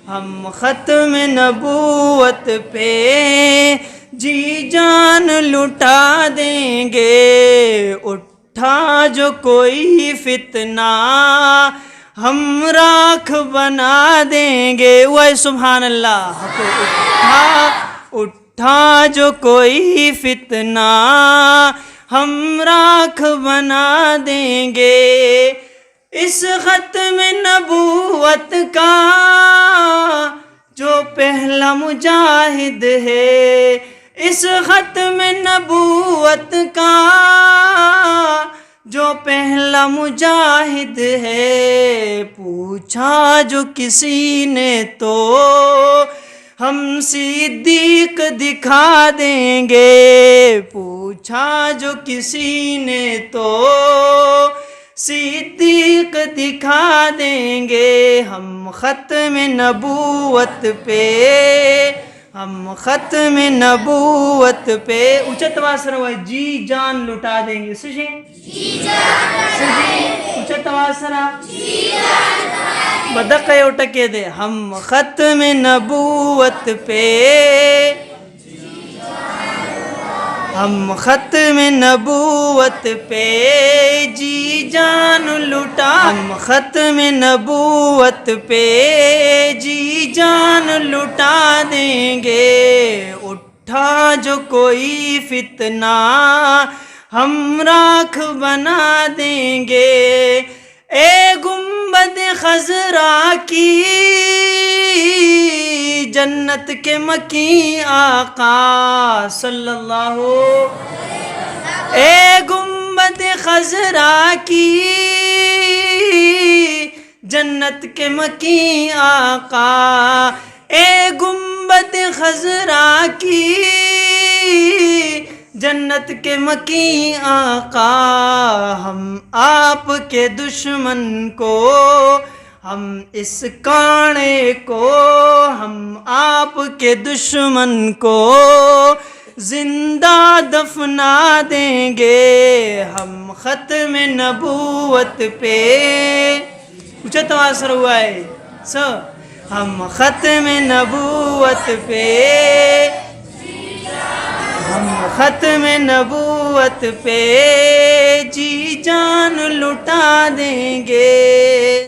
ہم ختم نبوت پہ جی جان لٹا دیں گے، اٹھا جو کوئی فتنہ ہم راکھ بنا دیں گے۔ وہ سبحان اللہ، اٹھا جو کوئی فتنہ ہم راکھ بنا دیں گے۔ اس ختم نبوت کا جو پہلا مجاہد ہے، اس ختم نبوت کا جو پہلا مجاہد ہے، پوچھا جو کسی نے تو ہم صدیق دکھا دیں گے، پوچھا جو کسی نے تو صدیق دکھا دیں گے۔ ہم ختم نبوت پہ، ہم ختم نبوت پہ اونچا تواصر ہوا ہے، جی جان لٹا دیں گے۔ سجی اونچا تواصر بدق اٹکے دے، ہم ختم نبوت پہ، ہم ختم نبوت پہ جی جان لٹا، ہم ختم نبوت پہ جی جان لٹا دیں گے، اٹھا جو کوئی فتنہ ہم راکھ بنا دیں گے۔ اے گنبد خضرا کی جنت کے مکی آقا صلی اللہ، اے گنبد خضرا کی جنت کے مکی آقا، اے گنبد خضرا کی جنت کے مکی آقا، ہم آپ کے دشمن کو، ہم اس کانے کو، ہم آپ کے دشمن کو زندہ دفنا دیں گے۔ ہم ختم نبوت پہ اونچا تواصر ہوا ہے، ہم ختم نبوت پہ، ہم ختم نبوت پہ جی جان لٹا دیں گے۔